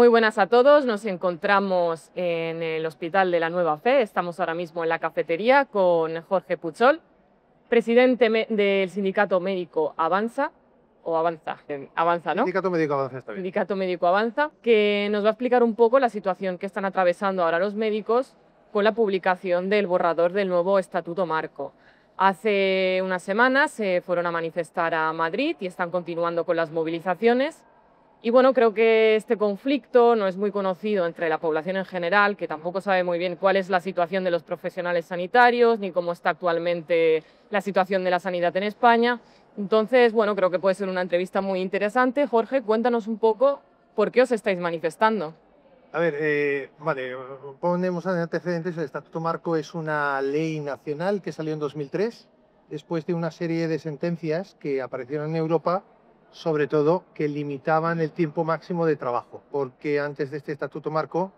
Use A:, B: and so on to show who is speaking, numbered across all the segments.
A: Muy buenas a todos, nos encontramos en el Hospital de la Nueva Fe, estamos ahora mismo en la cafetería con Jorge Puchol, presidente del sindicato médico Avanza, o Avanza, Avanza, ¿no?
B: Sindicato Médico Avanza está bien.
A: Sindicato Médico Avanza, que nos va a explicar un poco la situación que están atravesando ahora los médicos con la publicación del borrador del nuevo Estatuto Marco. Hace unas semanas se fueron a manifestar a Madrid y están continuando con las movilizaciones. Y bueno, creo que este conflicto no es muy conocido entre la población en general, que tampoco sabe muy bien cuál es la situación de los profesionales sanitarios, ni cómo está actualmente la situación de la sanidad en España. Entonces, bueno, creo que puede ser una entrevista muy interesante. Jorge, cuéntanos un poco por qué os estáis manifestando.
B: A ver, vale, ponemos antecedentes. El Estatuto Marco es una ley nacional que salió en 2003, después de una serie de sentencias que aparecieron en Europa, sobre todo que limitaban el tiempo máximo de trabajo, porque antes de este Estatuto Marco,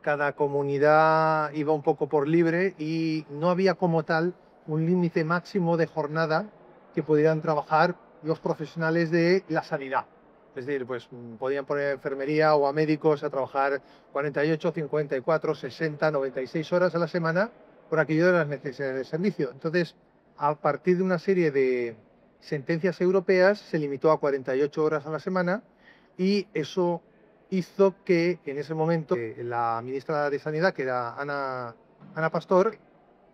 B: cada comunidad iba un poco por libre y no había como tal un límite máximo de jornada que pudieran trabajar los profesionales de la sanidad. Es decir, pues podían poner a enfermería o a médicos a trabajar 48, 54, 60, 96 horas a la semana por aquello de las necesidades de servicio. Entonces, a partir de una serie de sentencias europeas, se limitó a 48 horas a la semana y eso hizo que en ese momento la ministra de Sanidad, que era Ana Pastor,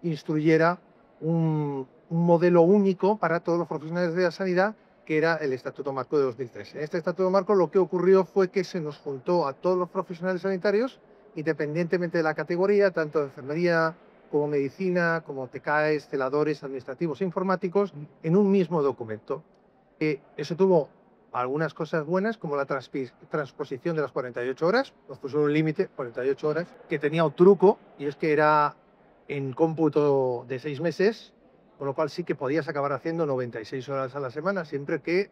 B: instruyera un modelo único para todos los profesionales de la sanidad, que era el Estatuto Marco de 2003. En este Estatuto Marco lo que ocurrió fue que se nos juntó a todos los profesionales sanitarios, independientemente de la categoría, tanto de enfermería como medicina, como TCAES, celadores, administrativos e informáticos, en un mismo documento. Eso tuvo algunas cosas buenas, como la transposición de las 48 horas, nos puso un límite, 48 horas, que tenía un truco, y es que era en cómputo de 6 meses, con lo cual sí que podías acabar haciendo 96 horas a la semana, siempre que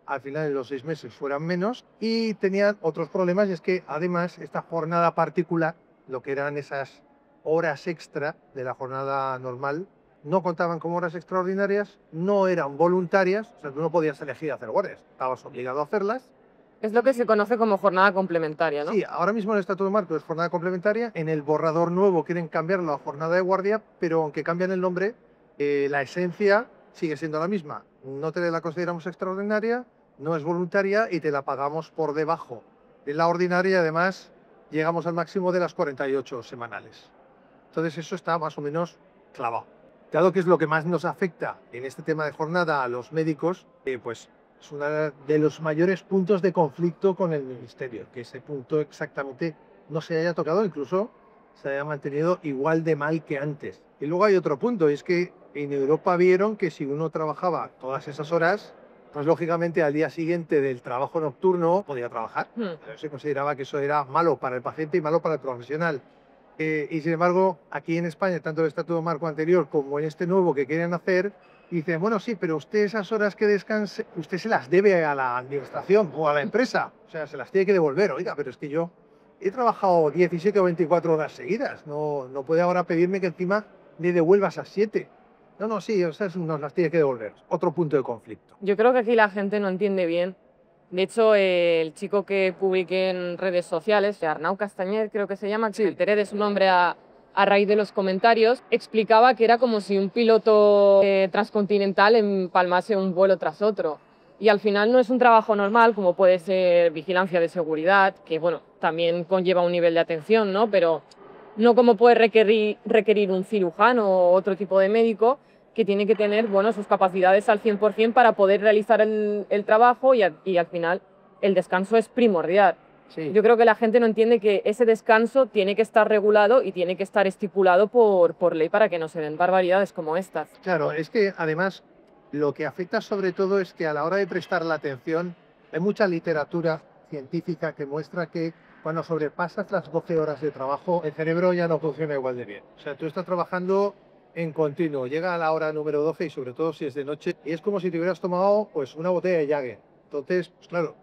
B: al final de los 6 meses fueran menos. Y tenían otros problemas, y es que además esta jornada particular, lo que eran esas horas extra de la jornada normal, no contaban como horas extraordinarias, no eran voluntarias, o sea, tú no podías elegir hacer guardias, estabas obligado a hacerlas.
A: Es lo que se conoce como jornada complementaria, ¿no?
B: Sí, ahora mismo el Estatuto Marco es jornada complementaria. En el borrador nuevo quieren cambiarlo a jornada de guardia, pero aunque cambian el nombre, la esencia sigue siendo la misma. No te la consideramos extraordinaria, no es voluntaria y te la pagamos por debajo de la ordinaria, y además llegamos al máximo de las 48 semanales. Entonces eso está más o menos clavado. Dado que es lo que más nos afecta en este tema de jornada a los médicos, pues es uno de los mayores puntos de conflicto con el Ministerio, que ese punto exactamente no se haya tocado, incluso se haya mantenido igual de mal que antes. Y luego hay otro punto, es que en Europa vieron que si uno trabajaba todas esas horas, pues lógicamente al día siguiente del trabajo nocturno podía trabajar. Se consideraba que eso era malo para el paciente y malo para el profesional. Y sin embargo, aquí en España, tanto el Estatuto Marco anterior como en este nuevo que quieren hacer, dicen, bueno, sí, pero usted esas horas que descanse, usted se las debe a la administración o a la empresa, o sea, se las tiene que devolver. Oiga, pero es que yo he trabajado 17 o 24 horas seguidas, no puede ahora pedirme que encima le devuelva esas 7. No, no, sí, o sea, nos las tiene que devolver. Otro punto de conflicto.
A: Yo creo que aquí la gente no entiende bien. De hecho, el chico que publiqué en redes sociales, Arnau Castañer creo que se llama, que
B: Sí.
A: me enteré de su nombre a raíz de los comentarios, explicaba que era como si un piloto transcontinental empalmase un vuelo tras otro. Y al final no es un trabajo normal, como puede ser vigilancia de seguridad, que bueno, también conlleva un nivel de atención, ¿no? Pero no como puede requerir un cirujano o otro tipo de médico, que tiene que tener, bueno, sus capacidades al 100% para poder realizar el trabajo y al final el descanso es primordial.
B: Sí.
A: Yo creo que la gente no entiende que ese descanso tiene que estar regulado y tiene que estar estipulado por ley para que no se den barbaridades como estas.
B: Claro, es que además lo que afecta sobre todo es que a la hora de prestar la atención hay mucha literatura científica que muestra que cuando sobrepasas las 12 horas de trabajo el cerebro ya no funciona igual de bien. O sea, tú estás trabajando en continuo, llega a la hora número 12 y sobre todo si es de noche y es como si te hubieras tomado pues una botella de Jäger. Entonces, pues claro,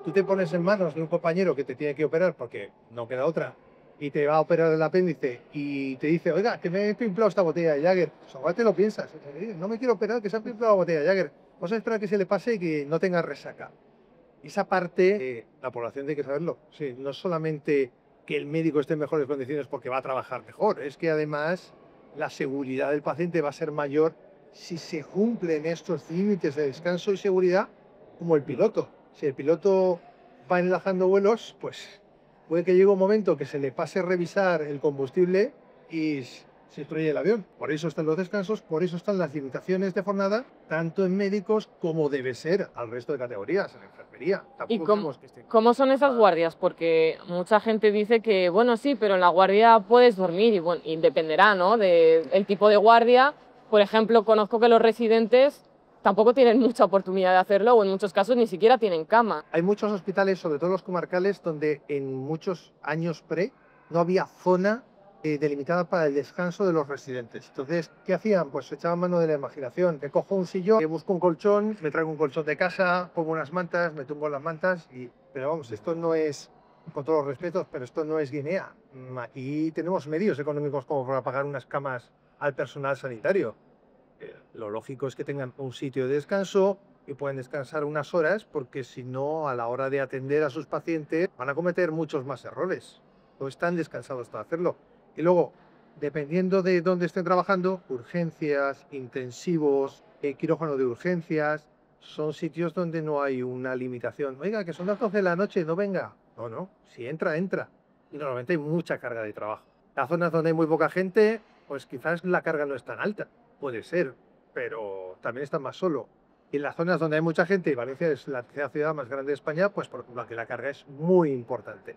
B: tú te pones en manos de un compañero que te tiene que operar porque no queda otra y te va a operar el apéndice y te dice, oiga, que me he pimplado esta botella de Jäger. Pues igual te lo piensas, no me quiero operar, que se ha pimplado la botella de Jäger. Vamos a esperar que se le pase y que no tenga resaca. Esa parte, la población tiene que saberlo. Sí, no solamente que el médico esté en mejores condiciones porque va a trabajar mejor, es que además la seguridad del paciente va a ser mayor si se cumplen estos límites de descanso y seguridad, como el piloto. Si el piloto va enlazando vuelos, pues puede que llegue un momento que se le pase a revisar el combustible y se estrella el avión. Por eso están los descansos, por eso están las limitaciones de jornada, tanto en médicos como debe ser al resto de categorías, en enfermería.
A: ¿Y
B: Tampoco queremos que estén...
A: cómo son esas guardias? Porque mucha gente dice que, bueno, sí, pero en la guardia puedes dormir y, bueno, y dependerá, ¿no?, del tipo de guardia. Por ejemplo, conozco que los residentes tampoco tienen mucha oportunidad de hacerlo o en muchos casos ni siquiera tienen cama.
B: Hay muchos hospitales, sobre todo los comarcales, donde en muchos años no había zona delimitada para el descanso de los residentes. Entonces, ¿qué hacían? Pues echaban mano de la imaginación. Me cojo un sillón, busco un colchón, me traigo un colchón de casa, pongo unas mantas, me tumbo en las mantas y... Pero vamos, esto no es, con todos los respetos, pero esto no es Guinea. Aquí tenemos medios económicos como para pagar unas camas al personal sanitario. Lo lógico es que tengan un sitio de descanso y pueden descansar unas horas, porque si no, a la hora de atender a sus pacientes van a cometer muchos más errores. No están descansados para hacerlo. Y luego, dependiendo de dónde estén trabajando, urgencias, intensivos, quirófano de urgencias, son sitios donde no hay una limitación. Oiga, que son las 12 de la noche, no venga. No, no, si entra, entra. Y normalmente hay mucha carga de trabajo. Las zonas donde hay muy poca gente, pues quizás la carga no es tan alta. Puede ser, pero también está más solo. Y en las zonas donde hay mucha gente, y Valencia es la tercera ciudad más grande de España, pues por ejemplo aquí la carga es muy importante.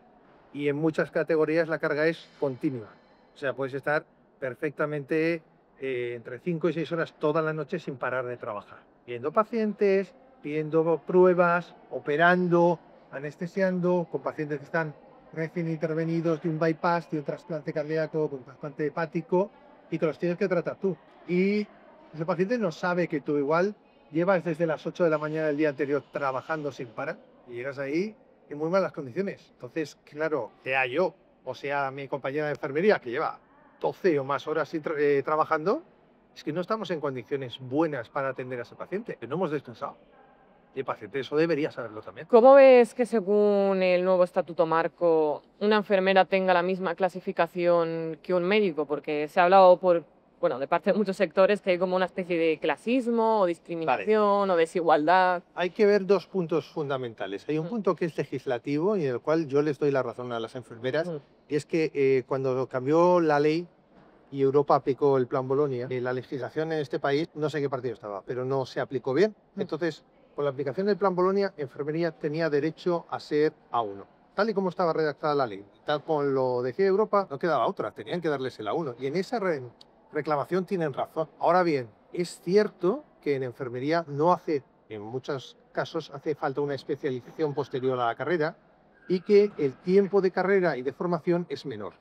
B: Y en muchas categorías la carga es continua. O sea, puedes estar perfectamente entre 5 y 6 horas toda la noche sin parar de trabajar. Viendo pacientes, pidiendo pruebas, operando, anestesiando, con pacientes que están recién intervenidos de un bypass, de un trasplante cardíaco, de un trasplante hepático, y que los tienes que tratar tú. Y ese paciente no sabe que tú igual llevas desde las 8 de la mañana del día anterior trabajando sin parar y llegas ahí en muy malas condiciones. Entonces, claro, sea yo o sea mi compañera de enfermería que lleva 12 o más horas trabajando, es que no estamos en condiciones buenas para atender a ese paciente, que no hemos descansado. Y el paciente eso debería saberlo también.
A: ¿Cómo ves que según el nuevo Estatuto Marco una enfermera tenga la misma clasificación que un médico? Porque se ha hablado bueno, de parte de muchos sectores que hay como una especie de clasismo o discriminación o desigualdad.
B: Hay que ver dos puntos fundamentales. Hay un punto que es legislativo y en el cual yo les doy la razón a las enfermeras, y es que cuando cambió la ley y Europa aplicó el Plan Bolonia, la legislación en este país, no sé qué partido estaba, pero no se aplicó bien. Entonces, con la aplicación del Plan Bolonia, enfermería tenía derecho a ser A1. Tal y como estaba redactada la ley, tal como lo decía Europa, no quedaba otra, tenían que darles el A1. Y en esa reclamación tienen razón. Ahora bien, es cierto que en enfermería en muchos casos hace falta una especialización posterior a la carrera y que el tiempo de carrera y de formación es menor.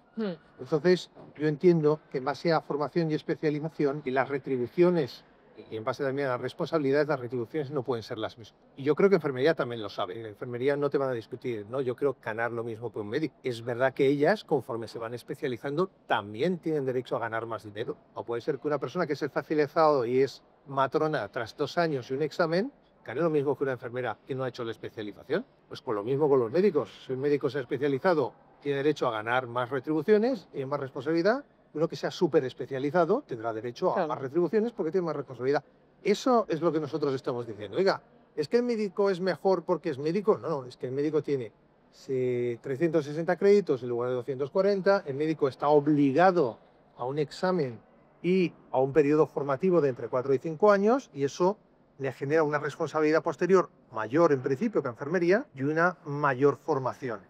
B: Entonces, yo entiendo que en base a formación y especialización y las retribuciones y en base también a las responsabilidades, las retribuciones no pueden ser las mismas. Y yo creo que enfermería también lo sabe. En enfermería no te van a discutir, ¿no? Yo creo ganar lo mismo que un médico. Es verdad que ellas, conforme se van especializando, también tienen derecho a ganar más dinero. O puede ser que una persona que es especializado y es matrona tras 2 años y un examen, gane lo mismo que una enfermera que no ha hecho la especialización. Pues con lo mismo con los médicos. Si un médico se ha especializado, tiene derecho a ganar más retribuciones y más responsabilidad. Uno que sea súper especializado tendrá derecho a más retribuciones porque tiene más responsabilidad. Eso es lo que nosotros estamos diciendo. Oiga, ¿es que el médico es mejor porque es médico? No, es que el médico tiene 360 créditos en lugar de 240. El médico está obligado a un examen y a un periodo formativo de entre 4 y 5 años, y eso le genera una responsabilidad posterior mayor en principio que enfermería y una mayor formación.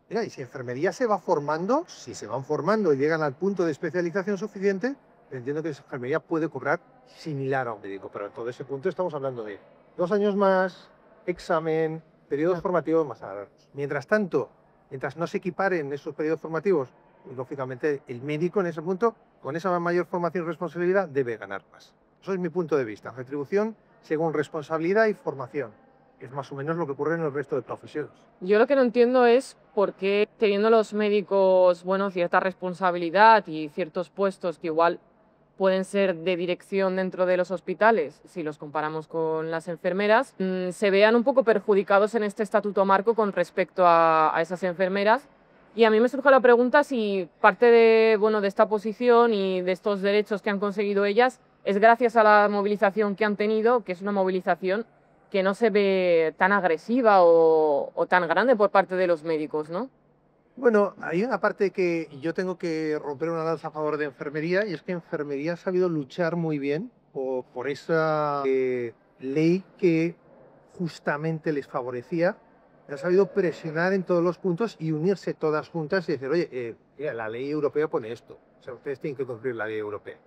B: Mira, y si enfermería se va formando, si se van formando y llegan al punto de especialización suficiente, entiendo que esa enfermería puede cobrar similar a un médico, pero en todo ese punto estamos hablando de 2 años más, examen, periodos formativos más largos. Mientras tanto, mientras no se equiparen esos periodos formativos, lógicamente el médico en ese punto, con esa mayor formación y responsabilidad, debe ganar más. Eso es mi punto de vista. Retribución según responsabilidad y formación. Es más o menos lo que ocurre en el resto de profesiones.
A: Yo lo que no entiendo es por qué, teniendo los médicos, bueno, cierta responsabilidad y ciertos puestos que igual pueden ser de dirección dentro de los hospitales, si los comparamos con las enfermeras, se vean un poco perjudicados en este estatuto marco con respecto a esas enfermeras. Y a mí me surge la pregunta si parte de, bueno, de esta posición y de estos derechos que han conseguido ellas es gracias a la movilización que han tenido, que es una movilización que no se ve tan agresiva o tan grande por parte de los médicos, ¿no?
B: Bueno, hay una parte que yo tengo que romper una lanza a favor de enfermería, y es que enfermería ha sabido luchar muy bien por esa ley que justamente les favorecía. Ha sabido presionar en todos los puntos y unirse todas juntas y decir, oye, mira, la ley europea pone esto, o sea, ustedes tienen que cumplir la ley europea.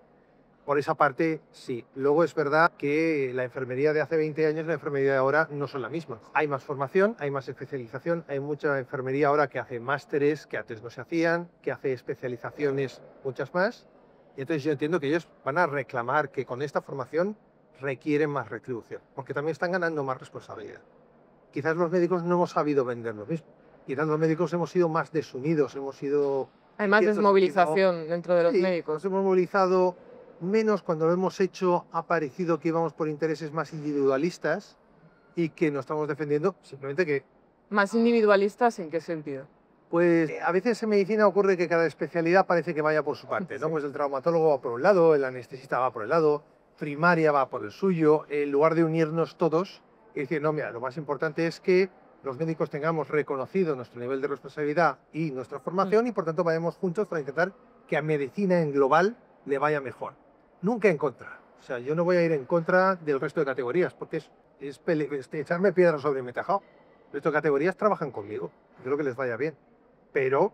B: Por esa parte, sí. Luego es verdad que la enfermería de hace 20 años y la enfermería de ahora no son la misma. Hay más formación, hay más especialización, hay mucha enfermería ahora que hace másteres que antes no se hacían, que hace especializaciones, muchas más. Y entonces yo entiendo que ellos van a reclamar que con esta formación requieren más retribución, porque también están ganando más responsabilidad. Quizás los médicos no hemos sabido vender lo mismo. Quizás los médicos hemos sido más desunidos, hemos sido...
A: Hay más desmovilización dentro de los médicos.
B: Nos hemos movilizado menos cuando lo hemos hecho, ha parecido que íbamos por intereses más individualistas y que no estamos defendiendo simplemente que...
A: ¿Más individualistas en qué sentido?
B: Pues a veces en medicina ocurre que cada especialidad parece que vaya por su parte, ¿no? Pues el traumatólogo va por un lado, el anestesista va por el lado, primaria va por el suyo, en lugar de unirnos todos y decir, no, mira, lo más importante es que los médicos tengamos reconocido nuestro nivel de responsabilidad y nuestra formación y por tanto vayamos juntos para intentar que a medicina en global le vaya mejor. Nunca en contra. O sea, yo no voy a ir en contra del resto de categorías, porque es echarme piedras sobre mi tejado. El resto de categorías trabajan conmigo. Creo que les vaya bien. Pero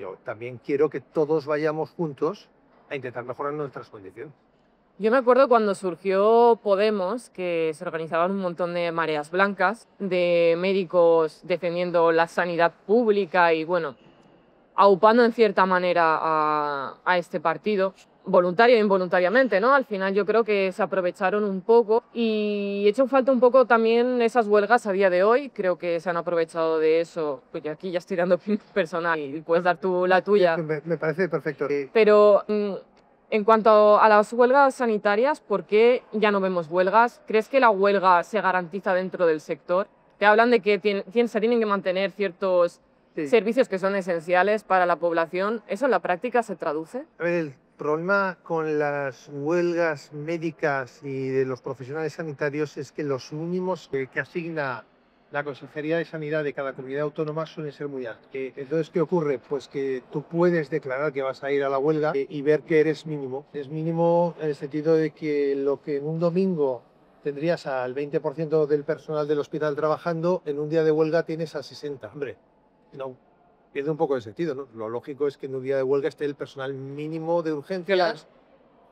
B: yo también quiero que todos vayamos juntos a intentar mejorar nuestras condiciones.
A: Yo me acuerdo cuando surgió Podemos, que se organizaban un montón de mareas blancas, de médicos defendiendo la sanidad pública y, bueno, aupando en cierta manera a este partido, voluntaria e involuntariamente, ¿no? Al final yo creo que se aprovecharon un poco y echo en falta un poco también esas huelgas a día de hoy. Creo que se han aprovechado de eso, pues aquí ya estoy dando personal y puedes dar tú la tuya.
B: Me parece perfecto.
A: Pero en cuanto a las huelgas sanitarias, ¿por qué ya no vemos huelgas? ¿Crees que la huelga se garantiza dentro del sector? Te hablan de que se tienen que mantener ciertos servicios que son esenciales para la población. ¿Eso en la práctica se traduce?
B: A ver, el problema con las huelgas médicas y de los profesionales sanitarios es que los mínimos que asigna la Consejería de Sanidad de cada comunidad autónoma suelen ser muy altos. Entonces, ¿qué ocurre? Pues que tú puedes declarar que vas a ir a la huelga y ver que eres mínimo. Es mínimo en el sentido de que lo que en un domingo tendrías al 20% del personal del hospital trabajando, en un día de huelga tienes al 60%. Hombre, no, pierde un poco de sentido, ¿no? Lo lógico es que en un día de huelga esté el personal mínimo de urgencias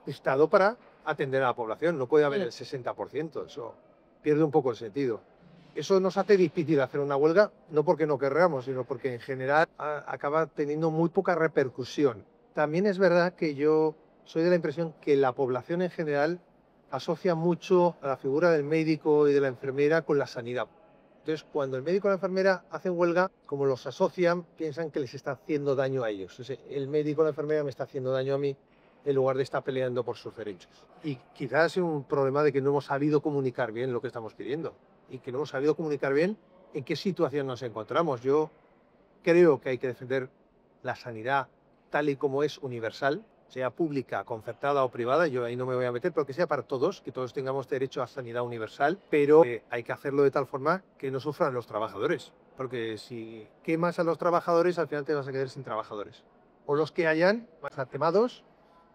B: listado para atender a la población. No puede haber el 60%, eso pierde un poco el sentido. Eso nos hace difícil hacer una huelga, no porque no querramos, sino porque en general acaba teniendo muy poca repercusión. También es verdad que yo soy de la impresión que la población en general asocia mucho a la figura del médico y de la enfermera con la sanidad. Entonces, cuando el médico y la enfermera hacen huelga, como los asocian, piensan que les está haciendo daño a ellos. Entonces, el médico o la enfermera me está haciendo daño a mí en lugar de estar peleando por sus derechos. Y quizás es un problema de que no hemos sabido comunicar bien lo que estamos pidiendo y que no hemos sabido comunicar bien en qué situación nos encontramos. Yo creo que hay que defender la sanidad tal y como es, universal, sea pública, concertada o privada, yo ahí no me voy a meter, pero que sea para todos, que todos tengamos derecho a sanidad universal, pero hay que hacerlo de tal forma que no sufran los trabajadores, porque si quemas a los trabajadores, al final te vas a quedar sin trabajadores. O los que hayan van a estar quemados,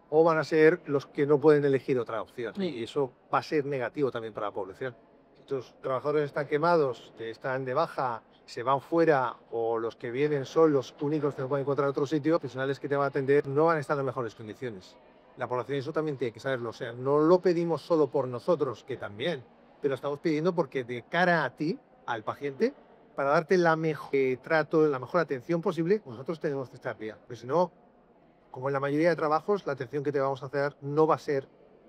B: o van a ser los que no pueden elegir otra opción, y eso va a ser negativo también para la población. Si los trabajadores están quemados, están de baja, se van fuera, o los que vienen son los únicos que no pueden encontrar otro sitio, los profesionales que te van a atender no van a estar en mejores condiciones. La población eso también tiene que saberlo. O sea, no lo pedimos solo por nosotros, que también, pero estamos pidiendo porque de cara a ti, al paciente, para darte la mejor trato, la mejor atención posible, nosotros tenemos que estar bien. Porque si no, como en la mayoría de trabajos, la atención que te vamos a hacer no va a ser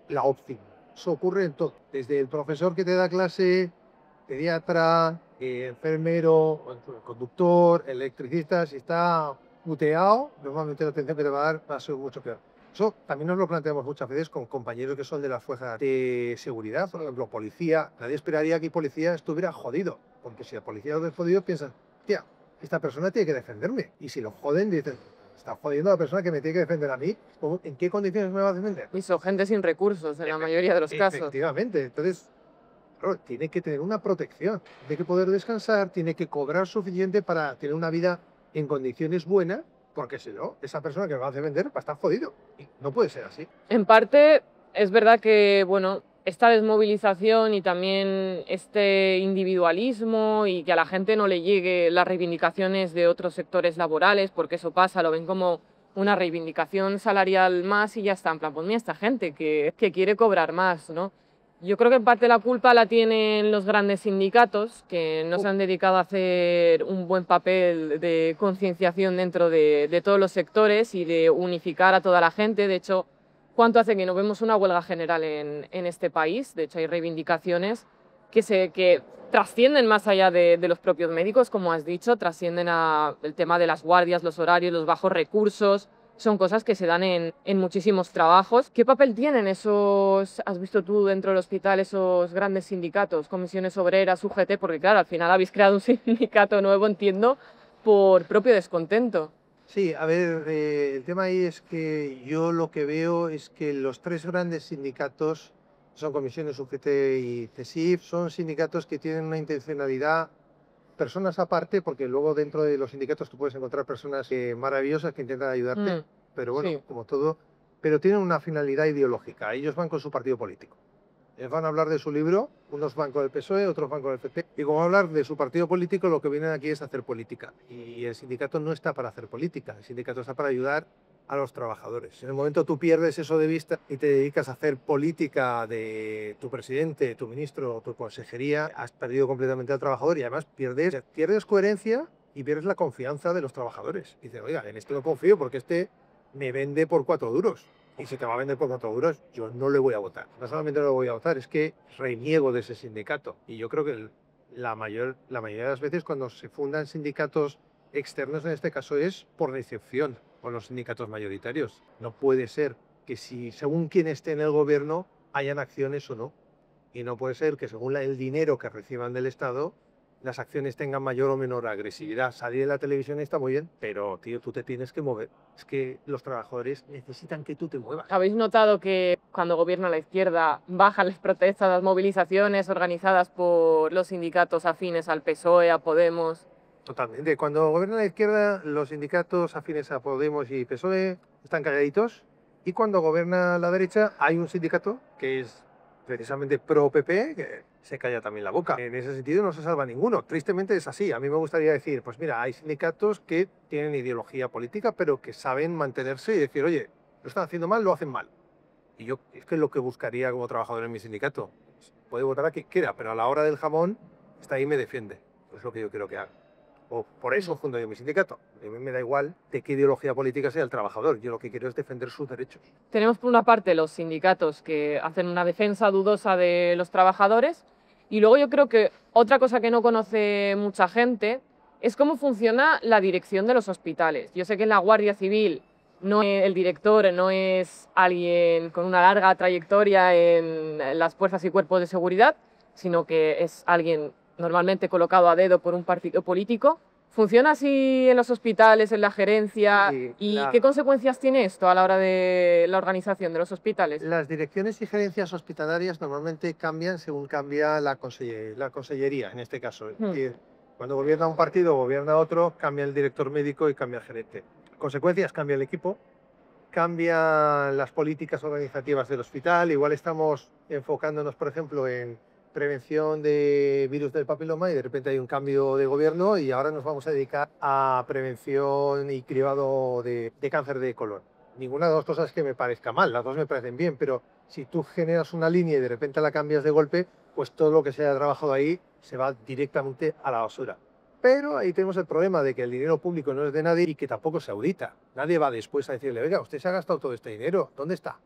B: la óptima. Eso ocurre en todo. Desde el profesor que te da clase, pediatra, enfermero, conductor, electricista, si está muteado, normalmente la atención que te va a dar va a ser mucho peor. Eso también nos lo planteamos muchas veces con compañeros que son de las fuerzas de seguridad, por ejemplo, policía. Nadie esperaría que policía estuviera jodido, porque si el policía lo es jodido, piensan, tía, esta persona tiene que defenderme. Y si lo joden, dicen, está jodiendo a la persona que me tiene que defender a mí, ¿en qué condiciones me va a defender?
A: Y son gente sin recursos en la mayoría de los casos.
B: Efectivamente, entonces, claro, tiene que tener una protección, tiene que poder descansar, tiene que cobrar suficiente para tener una vida en condiciones buenas, porque si no, esa persona que me va a defender va a estar jodido. Y no puede ser así.
A: En parte, es verdad que, bueno, esta desmovilización y también este individualismo y que a la gente no le llegue las reivindicaciones de otros sectores laborales, porque eso pasa, lo ven como una reivindicación salarial más y ya está, en plan, pues mira, esta gente que quiere cobrar más, ¿no? Yo creo que en parte la culpa la tienen los grandes sindicatos, que no se han dedicado a hacer un buen papel de concienciación dentro de todos los sectores y de unificar a toda la gente. De hecho, ¿cuánto hace que no vemos una huelga general en este país? De hecho, hay reivindicaciones que trascienden más allá de los propios médicos, como has dicho, trascienden el tema de las guardias, los horarios, los bajos recursos. Son cosas que se dan en muchísimos trabajos. ¿Qué papel tienen esos, has visto tú dentro del hospital, esos grandes sindicatos, comisiones obreras, UGT? Porque claro, al final habéis creado un sindicato nuevo, entiendo, por propio descontento.
B: Sí, a ver, el tema ahí es que yo lo que veo es que los tres grandes sindicatos, son comisiones UGT y CESIF, son sindicatos que tienen una intencionalidad, personas aparte, porque luego dentro de los sindicatos tú puedes encontrar personas maravillosas que intentan ayudarte, pero bueno,
A: Sí.
B: como todo, pero tienen una finalidad ideológica. Ellos van con su partido político. Ellos van a hablar de su libro, unos van con el PSOE, otros van con el PP, y como hablar de su partido político, lo que vienen aquí es hacer política. Y el sindicato no está para hacer política, el sindicato está para ayudar a los trabajadores. En el momento tú pierdes eso de vista y te dedicas a hacer política de tu presidente, tu ministro, tu consejería, has perdido completamente al trabajador y además pierdes coherencia y pierdes la confianza de los trabajadores. Y dices, oiga, en este no confío porque este me vende por 4 duros. Y si te va a vender por 4 duros, yo no le voy a votar. No solamente no le voy a votar, es que reniego de ese sindicato. Y yo creo que la mayoría de las veces cuando se fundan sindicatos externos, en este caso, es por decepción con los sindicatos mayoritarios. No puede ser que si según quien esté en el gobierno hayan acciones o no. Y no puede ser que según el dinero que reciban del Estado las acciones tengan mayor o menor agresividad. Salir en la televisión está muy bien, pero tío, tú te tienes que mover. Es que los trabajadores necesitan que tú te muevas.
A: ¿Habéis notado que cuando gobierna la izquierda bajan las protestas, las movilizaciones organizadas por los sindicatos afines al PSOE, a Podemos?
B: Totalmente. Cuando gobierna la izquierda, los sindicatos afines a Podemos y PSOE están calladitos. Y cuando gobierna la derecha, hay un sindicato que es precisamente pro-PP, que se calla también la boca. En ese sentido no se salva ninguno. Tristemente es así. A mí me gustaría decir, pues mira, hay sindicatos que tienen ideología política, pero que saben mantenerse y decir, oye, lo están haciendo mal, lo hacen mal. Y yo es que lo que buscaría como trabajador en mi sindicato, puede votar a quien quiera, pero a la hora del jamón, está ahí y me defiende. Es lo que yo quiero que haga. O por eso fundo yo mi sindicato. A mí me da igual de qué ideología política sea el trabajador. Yo lo que quiero es defender sus derechos.
A: Tenemos por una parte los sindicatos que hacen una defensa dudosa de los trabajadores y luego yo creo que otra cosa que no conoce mucha gente es cómo funciona la dirección de los hospitales. Yo sé que en la Guardia Civil el director no es alguien con una larga trayectoria en las fuerzas y cuerpos de seguridad, sino que es alguien normalmente colocado a dedo por un partido político. ¿Funciona así en los hospitales, en la gerencia?
B: Sí,
A: ¿Y qué consecuencias tiene esto a la hora de la organización de los hospitales?
B: Las direcciones y gerencias hospitalarias normalmente cambian según cambia la consellería, en este caso. Es decir, cuando gobierna un partido o gobierna otro, cambia el director médico y cambia el gerente. Consecuencias, cambia el equipo, cambian las políticas organizativas del hospital. Igual estamos enfocándonos, por ejemplo, en prevención de virus del papiloma y de repente hay un cambio de gobierno y ahora nos vamos a dedicar a prevención y cribado de cáncer de colon. Ninguna de las dos cosas que me parezca mal, las dos me parecen bien, pero si tú generas una línea y de repente la cambias de golpe, pues todo lo que se haya trabajado ahí se va directamente a la basura. Pero ahí tenemos el problema de que el dinero público no es de nadie y que tampoco se audita. Nadie va después a decirle, oiga, usted se ha gastado todo este dinero, ¿dónde está?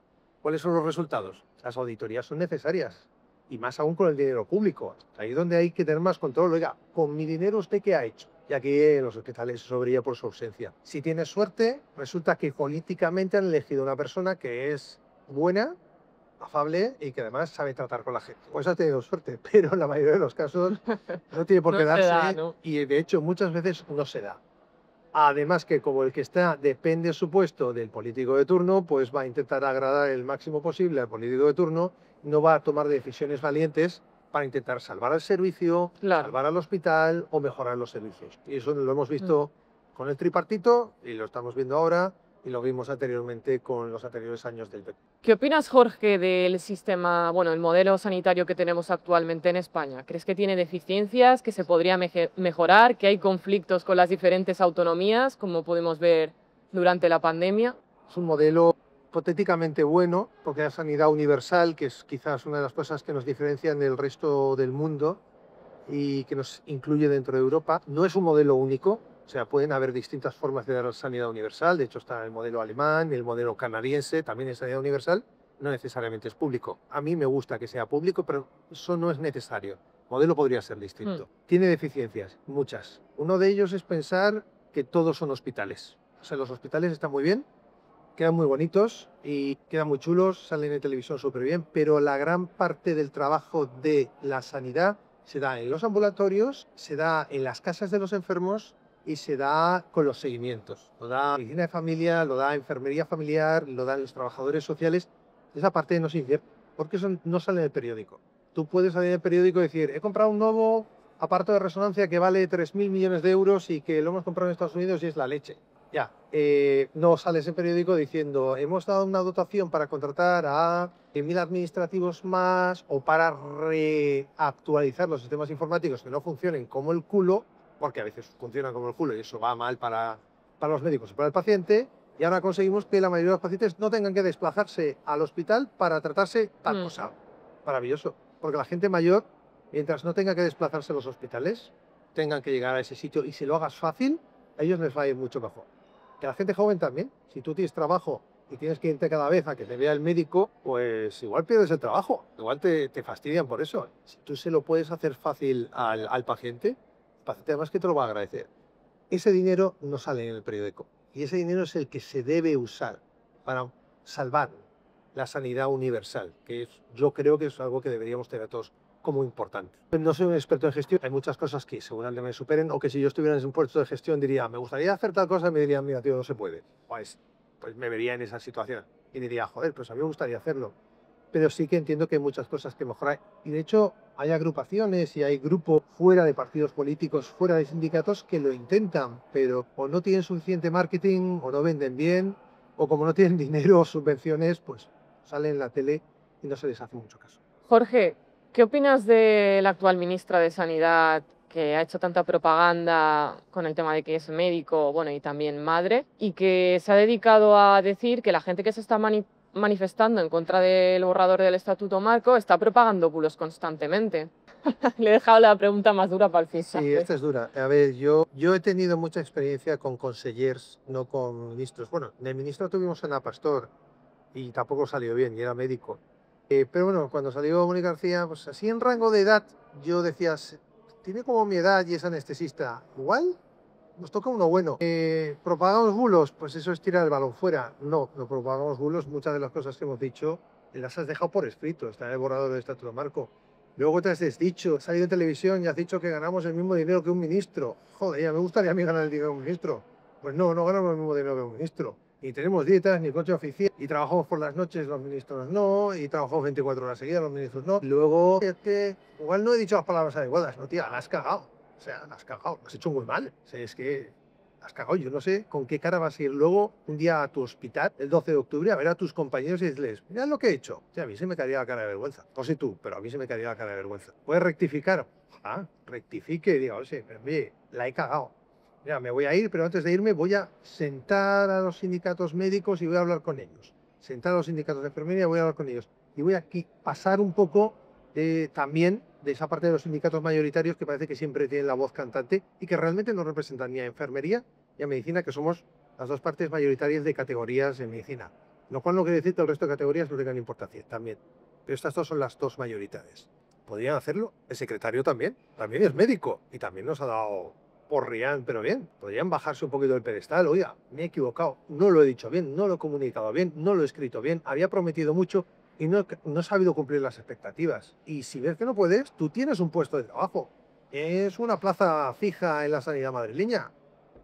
B: ¿Cuáles son los resultados? Las auditorías son necesarias. Y más aún con el dinero público. Ahí es donde hay que tener más control. Oiga, con mi dinero, ¿usted qué ha hecho? Y aquí en los hospitales eso brilla por su ausencia. Si tienes suerte, resulta que políticamente han elegido una persona que es buena, afable y que además sabe tratar con la gente. Pues ha tenido suerte, pero en la mayoría de los casos no tiene por
A: No
B: qué
A: se da,
B: darse
A: ¿no?
B: y de hecho muchas veces no se da. Además que como el que está depende su puesto del político de turno, pues va a intentar agradar el máximo posible al político de turno, no va a tomar decisiones valientes para intentar salvar al servicio,
A: Claro.
B: salvar al hospital o mejorar los servicios. Y eso lo hemos
A: Mm.
B: visto con el tripartito y lo estamos viendo ahora y lo vimos anteriormente con los anteriores años del PP.
A: ¿Qué opinas, Jorge, del sistema, bueno, el modelo sanitario que tenemos actualmente en España? ¿Crees que tiene deficiencias, que se podría mejorar, que hay conflictos con las diferentes autonomías, como pudimos ver durante la pandemia?
B: Es un modelo hipotéticamente bueno, porque la sanidad universal, que es quizás una de las cosas que nos diferencian del resto del mundo y que nos incluye dentro de Europa, no es un modelo único. O sea, pueden haber distintas formas de dar sanidad universal. De hecho, está el modelo alemán, el modelo canadiense, también es sanidad universal. No necesariamente es público. A mí me gusta que sea público, pero eso no es necesario. El modelo podría ser distinto. Tiene deficiencias, muchas. Uno de ellos es pensar que todos son hospitales. O sea, los hospitales están muy bien, quedan muy bonitos y quedan muy chulos, salen en televisión súper bien, pero la gran parte del trabajo de la sanidad se da en los ambulatorios, se da en las casas de los enfermos y se da con los seguimientos. Lo da medicina de familia, lo da enfermería familiar, lo dan los trabajadores sociales. Esa parte no se invierte, porque eso no sale en el periódico. Tú puedes salir en el periódico y decir, he comprado un nuevo aparato de resonancia que vale 3.000 millones de euros y que lo hemos comprado en Estados Unidos y es la leche. Ya, no sale ese periódico diciendo, hemos dado una dotación para contratar a 1.000 administrativos más o para reactualizar los sistemas informáticos que no funcionen como el culo, porque a veces funcionan como el culo y eso va mal para los médicos y para el paciente, y ahora conseguimos que la mayoría de los pacientes no tengan que desplazarse al hospital para tratarse tal cosa. Maravilloso, porque la gente mayor, mientras no tenga que desplazarse a los hospitales, tengan que llegar a ese sitio y si lo hagas fácil, a ellos les va a ir mucho mejor. Que la gente joven también, si tú tienes trabajo y tienes que irte cada vez a que te vea el médico, pues igual pierdes el trabajo, igual te fastidian por eso. Si tú se lo puedes hacer fácil al paciente, el paciente además que te lo va a agradecer. Ese dinero no sale en el periódico y ese dinero es el que se debe usar para salvar la sanidad universal, que yo creo que es algo que deberíamos tener todos como importante. No soy un experto en gestión, hay muchas cosas que seguramente me superen o que si yo estuviera en un puesto de gestión diría, me gustaría hacer tal cosa y me dirían, mira tío, no se puede. Pues me vería en esa situación y diría, joder, pues a mí me gustaría hacerlo. Pero sí que entiendo que hay muchas cosas que mejorar. Y de hecho hay agrupaciones y hay grupos fuera de partidos políticos, fuera de sindicatos que lo intentan, pero o no tienen suficiente marketing o no venden bien o como no tienen dinero o subvenciones, pues salen en la tele y no se les hace mucho caso.
A: Jorge, ¿qué opinas de la actual ministra de Sanidad que ha hecho tanta propaganda con el tema de que es médico, bueno, y también madre, y que se ha dedicado a decir que la gente que se está manifestando en contra del borrador del Estatuto Marco está propagando bulos constantemente? Le he dejado la pregunta más dura para el final.
B: Sí, esta es dura. A ver, yo he tenido mucha experiencia con consellers, no con ministros. Bueno, de ministro tuvimos a Ana Pastor y tampoco salió bien, y era médico. Pero bueno, cuando salió Mónica García, pues así en rango de edad, yo decía, tiene como mi edad y es anestesista. Igual nos toca uno bueno. ¿Propagamos bulos? Pues eso es tirar el balón fuera. No, no propagamos bulos. Muchas de las cosas que hemos dicho las has dejado por escrito. Está en el borrador del Estatuto Marco. Luego te has desdicho, has salido en televisión y has dicho que ganamos el mismo dinero que un ministro. Joder, ya me gustaría a mí ganar el dinero de un ministro. Pues no, no ganamos el mismo dinero que un ministro. Ni tenemos dietas, ni coche oficial, y trabajamos por las noches, los ministros no, y trabajamos 24 horas seguidas, los ministros no. Luego, es que igual no he dicho las palabras adecuadas, no, tía, la has cagado. O sea, la has cagado, lo has hecho muy mal. O sea, es que la has cagado. Yo no sé con qué cara vas a ir luego un día a tu hospital, el 12 de octubre, a ver a tus compañeros y decirles, mirad lo que he hecho. O sea, a mí se me caería la cara de vergüenza. No sé tú, pero a mí se me caería la cara de vergüenza. ¿Puedes rectificar? Ah, rectifique y diga, oye, oye, la he cagado. Mira, me voy a ir, pero antes de irme voy a sentar a los sindicatos médicos y voy a hablar con ellos. Sentar a los sindicatos de enfermería y voy a hablar con ellos. Y voy a aquí pasar un poco también de esa parte de los sindicatos mayoritarios que parece que siempre tienen la voz cantante y que realmente no representan ni a enfermería ni a medicina, que somos las dos partes mayoritarias de categorías en medicina. Lo cual no quiere decir que el resto de categorías no tengan importancia, también. Pero estas dos son las dos mayoritarias. ¿Podrían hacerlo? El secretario también es médico y también nos ha dado porrían, pero bien, podrían bajarse un poquito del pedestal. Oiga, me he equivocado, no lo he dicho bien, no lo he comunicado bien, no lo he escrito bien, había prometido mucho y no he sabido cumplir las expectativas. Y si ves que no puedes, tú tienes un puesto de trabajo. Es una plaza fija en la sanidad madrileña.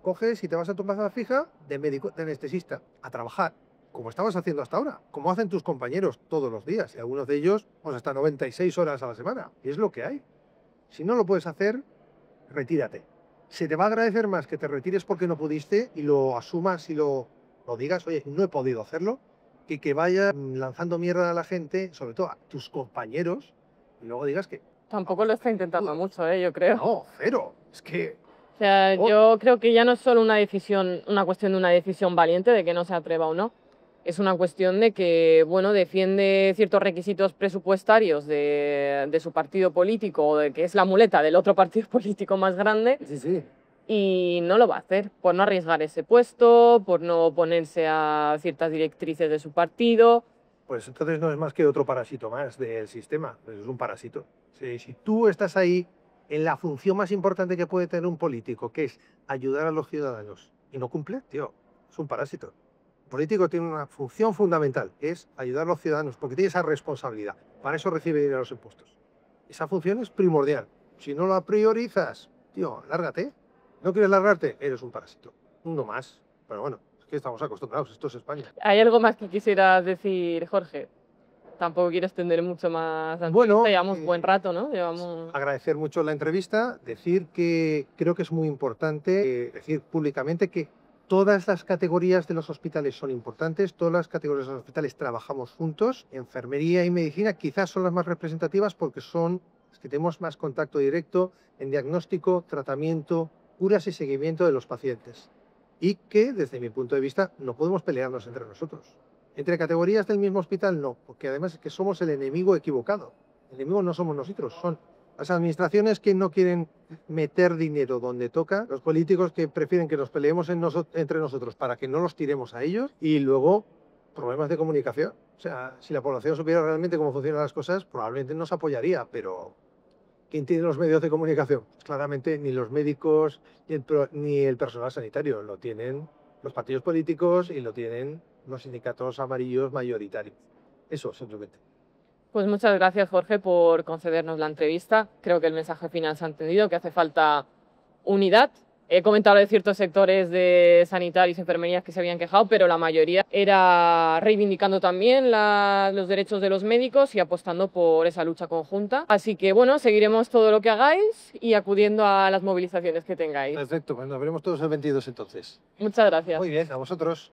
B: Coges y te vas a tu plaza fija de médico, de anestesista, a trabajar, como estabas haciendo hasta ahora, como hacen tus compañeros todos los días, y algunos de ellos pues hasta 96 horas a la semana. Y es lo que hay. Si no lo puedes hacer, retírate. Se te va a agradecer más que te retires porque no pudiste y lo asumas y lo digas, oye, no he podido hacerlo, que vayas lanzando mierda a la gente, sobre todo a tus compañeros, y luego digas que...
A: Tampoco lo está intentando mucho, yo creo.
B: No, cero. Es que...
A: O sea, yo creo que ya no es solo una cuestión de una decisión valiente de que no se atreva o no. Es una cuestión de que, bueno, defiende ciertos requisitos presupuestarios de su partido político, o de que es la muleta del otro partido político más grande.
B: Sí, sí.
A: Y no lo va a hacer por no arriesgar ese puesto, por no oponerse a ciertas directrices de su partido.
B: Pues entonces no es más que otro parásito más del sistema. Pues es un parásito. Si tú estás ahí en la función más importante que puede tener un político, que es ayudar a los ciudadanos, y no cumple, tío, es un parásito. El político tiene una función fundamental, es ayudar a los ciudadanos, porque tiene esa responsabilidad. Para eso recibe dinero de los impuestos. Esa función es primordial. Si no la priorizas, tío, lárgate. ¿No quieres largarte? Eres un parásito. Uno más. Pero bueno, es que estamos acostumbrados, esto es España.
A: ¿Hay algo más que quisieras decir, Jorge? Tampoco quiero extender mucho más.
B: Bueno,
A: llevamos buen rato, ¿no?
B: Agradecer mucho la entrevista, decir que creo que es muy importante decir públicamente que todas las categorías de los hospitales son importantes, todas las categorías de los hospitales trabajamos juntos. Enfermería y medicina quizás son las más representativas porque son las que tenemos más contacto directo en diagnóstico, tratamiento, curas y seguimiento de los pacientes. Y que, desde mi punto de vista, no podemos pelearnos entre nosotros. Entre categorías del mismo hospital, no, porque además es que somos el enemigo equivocado. El enemigo no somos nosotros, son las administraciones que no quieren meter dinero donde toca, los políticos que prefieren que nos peleemos entre nosotros para que no los tiremos a ellos, y luego problemas de comunicación. O sea, si la población supiera realmente cómo funcionan las cosas, probablemente nos apoyaría, pero ¿quién tiene los medios de comunicación? Pues claramente ni los médicos ni el personal sanitario, lo tienen los partidos políticos y lo tienen los sindicatos amarillos mayoritarios. Eso, simplemente.
A: Pues muchas gracias, Jorge, por concedernos la entrevista. Creo que el mensaje final se ha entendido, que hace falta unidad. He comentado de ciertos sectores de sanitarios y enfermerías que se habían quejado, pero la mayoría era reivindicando también los derechos de los médicos y apostando por esa lucha conjunta. Así que, bueno, seguiremos todo lo que hagáis y acudiendo a las movilizaciones que tengáis.
B: Perfecto, pues nos veremos todos el 22 entonces.
A: Muchas gracias.
B: Muy bien, a vosotros.